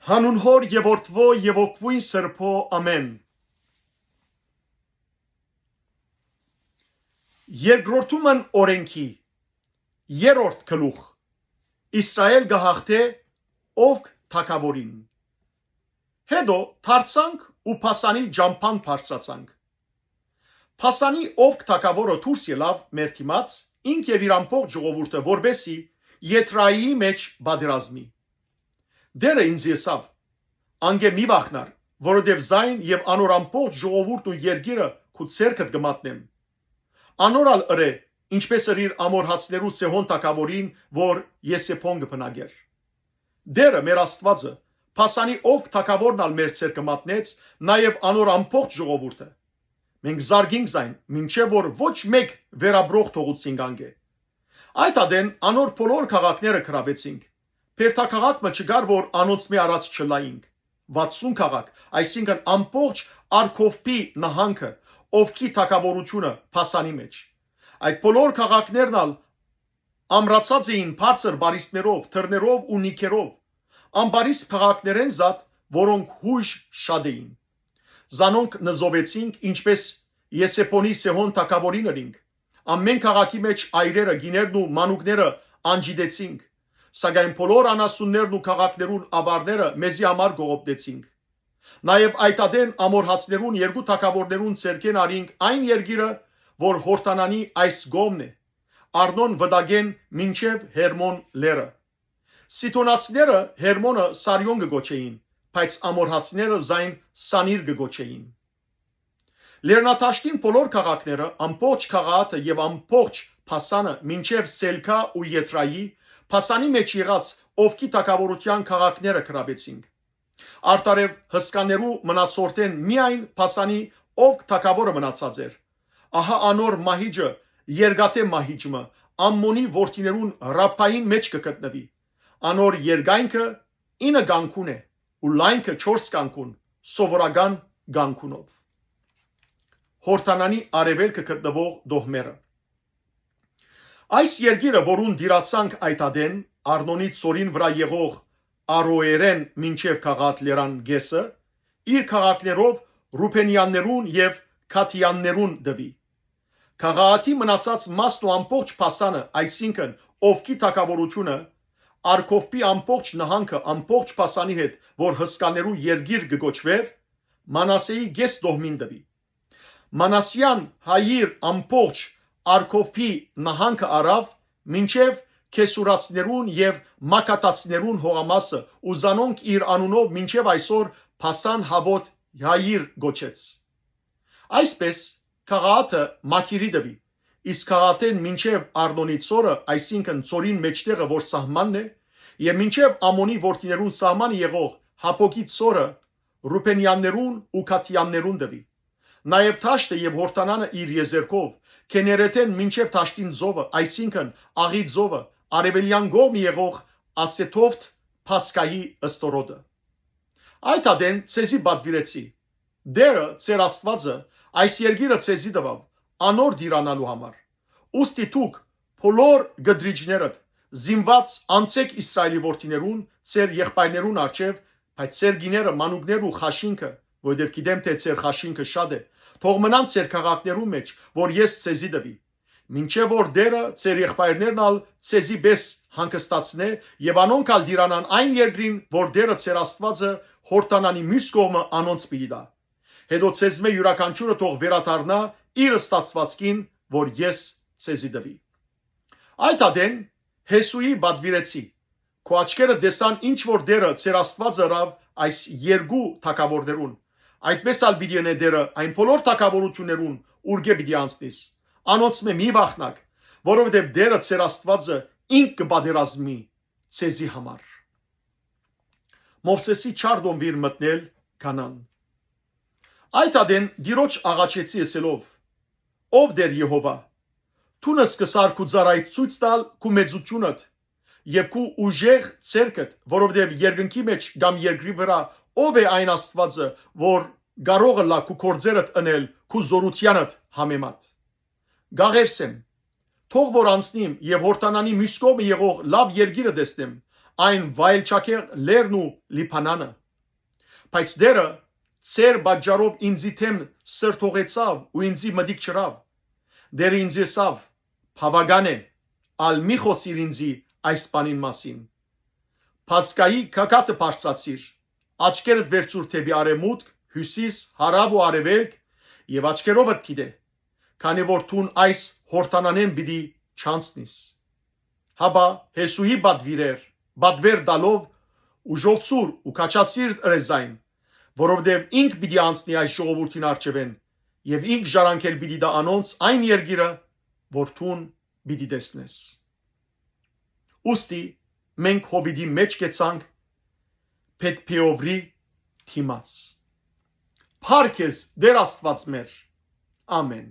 Հանուն հոր եւ որդվո եւ օգվույն սրբո ամեն։ Երկրորդումն օրենքի երրորդ գլուխ Իսրայել գահաղթե ով թագավորին։ Հետո դարձանք ու Փասանի ջամփան բարձրացանք։ Փասանի ով թագավորը դուրս ելավ մեր թիմած ինք եւ իր ամբողջ ժողովուրդը որբեսի Եթրայի մեջ բادرազմի։ Դերը ինձ եսավ անգե մի վախնար որովհետև զայն եւ անոր ամբողջ ժողովուրդն ու երգիրը քու ցերկդ գմատնեմ անորալ ըրե ինչպես էր իր ամորհացներու Սեհոն թագավորին որ Եսեփոն գբնագեր դերը մեր Աստվածը Փասանի ով թագավորն ալ մեր ցերկը մատնեց նաեւ անոր ամբողջ ժողովուրդը մենք զարգինք զայն մինչեւ որ ոչ մեկ վերաբրող թողուցինք անգե այդ ադեն անոր բոլոր քաղաքները գրավեցինք Պերտակաղաք չգար որ անոնց մի արած չլայինք 60 քաղաք այսինքն ամբողջ Արքովպի նահանգը ովքի թագավորությունը Փասանի մեջ այդ բոլոր քաղաքներն ալ ամրացած էին բարձր բարիստներով թռներով ու նիքերով ամբարիս քաղաքներեն զատ որոնք հույժ շատ էին զանոնք նզովեցինք ինչպես Եսեփոնի Սեհոն թագավորին ըրինք ամեն քաղաքի մեջ այրերը գիներն ու մանուկները անջիդեցինք Սակայն բոլոր անասուններն ու քաղաքներուն ավարները մեզի համար գողոպտեցինք։ Նաև այդ ադեն ամորհացներուն երկու թագավորներուն ցերկեն արինք այն երգիրը, որ Հորտանանի այս գոմն է, Արնոն վդագեն մինչև Հերմոն լերը։ Սիթոնացիները Հերմոնը Սարյոն գոչեին, բայց ամորհացները զայն Սանիր գոչեին։ Լեռնատաշտին բոլոր քաղաքները, ամբողջ քաղաքը եւ ամբողջ Փասանը մինչև Սելքա ու Ետրայի Փասանի մեջ եղած ովքի թագավորության քաղաքները գրավեցինք։ Արտարև հսկաներու մնացորդեն միայն Փասանի ով թագավորը մնացած էր։ Ահա անոր մահիջը Երգատե մահիջը Ամմոնի որդիներուն Ռապային մեջ կգտնվի։ Անոր երգայնքը 9 գանքուն է ու լայնքը 4 գանքուն սովորական գանքունով։ Հորտանանի արևելքը գտնվող դոհմերը Այս երգիրը, որուն դիրացանք այդ ադեն, Արնոնի ծորին վրա եղող Արոերեն մինչև քաղաք լերան գեսը, իր քաղաքներով Ռուփենյաններուն եւ Քաթյաններուն դվի։ Քաղաքի մնացած մասն ու ամբողջ Փասանը, այսինքն ովքի թագավորությունը, Արքովպի ամբողջ նահանգը ամբողջ Փասանի հետ, որ հսկաներու երգիր գոչվեր, Մանասեի գես դոհմին դվի։ Մանասյան հայիր ամբողջ Արքովպի նահանգը արավ մինչև Քեսուրացներուն եւ Մակատացներուն հողամասը ու զանոնք իր անունով մինչև այսօր Փասան Հավոտ Հայիր գոչեց։ Այսպես քաղաքը Մաքիրի դվի, իսկ քաղաքեն մինչև Արնոնի ծորը, այսինքն ծորին մեջտեղը որ սահմանն է, եւ մինչև Ամոնի որդիներուն սահմանը եղող Հապոկի ծորը Ռուփենյաններուն ու Քաթյաններուն դվի։ Նաեւ Թաշտը եւ Հորտանանը իր եզերքով Քեներեթեն մինչև Թաշտին ծովը, այսինքն Աղի ծովը, արևելյան գոմ եղող Ասեթովթ Փասկայի ըստորոդը։ Այդ ադեն ցեզի բադվիրեցի։ Դերը ծեր Աստվածը այս երգիրը ցեզի տվավ անոր դիրանալու համար։ Ուստի դուք բոլոր գդրիջներդ զինված անցեք Իսրայելի որդիներուն, ծեր եղբայրներուն արչև, բայց ծեր գիները մանուկներ ու խաշինքը, որովհետև գիտեմ թե ծեր խաշինքը շատ է, թող մնան ծեր քաղաքներու մեջ, որ ես ցեզի տվի։ Մինչև որ դերը ծեր եղբայրներն ալ ցեզի բես հանգստացնե եւ անոնք ալ դիրանան այն երկրին, որ դերը ծեր Աստվածը Հորտանանի մյուս կողմը անոնց պիտի տա։ Հետո ցեզմե յուրաքանչյուրը թող վերադառնա իր ստացվածքին, որ ես ցեզի տվի։ Այդ ադեն Հեսուի բադվիրեցի։ Քո աչքերը տեսան ինչ որ դերը ծեր Աստվածը ռավ այս երկու թագավորներուն։ Այդպես ալ պիտի ane դերը այն բոլոր թագավորություններուն ուրգե պիտի անցնես։ Անոնց մի վախնակ, որովհետև դերը ծեր Աստվածը ինք կբادرազմի ցեզի համար։ Մովսեսի չարդոն վիր մտնել Կանան։ Այդ ադեն դիրոջ աղաչեցի ասելով. Ով դեր Եհովա, Թունը սկսար քու ծառայ ցույց տալ քու մեծությունդ եւ քու ուժեղ ցերկդ, որովհետև երկնքի մեջ կամ երկրի վրա ով է այն Աստվածը, որ կարող է լա քու կորձերդ անել քու զորությանդ համեմատ։ Գաղերսեմ, թող որ անցնիմ եւ Հորտանանի մյուս կողմը եղող լավ երգիրը տեսնեմ, այն վայելչակեղ լերն ու լիփանանը։ Բայց դերը ծեր բաժարով ինձի թեմ սրթողեցավ ու ինձի մտիկ չրավ։ Դերը ինձ եսավ, բավական է, ալ մի խոսիր ինձի այս բանին մասին։ Փասկայի կակատը բարձրացիր, աչքերդ վերցուր թեպի արևմուտք, հյուսիս, հարավ ու արևելք եւ աչքերովդ գիտե, քանի որ թուն այս հորտանանեն պիտի չանցնիս։ Հաբա Հեսուի բադվեր դալով ու ժողցուր ու քաչասիրտ ըրեզայն, որովհետև ինք պիտի անցնի այս ժողովրդին արջևեն եւ ինք ժարանքել պիտի դա անոնց այն երգիրը, որ թուն պիտի տեսնես։ Ոստի մենք հովիդի մեջ կեցանք Պետփեովրի թիմաց։ Փառքես Դեր Աստված մեր։ Ամեն։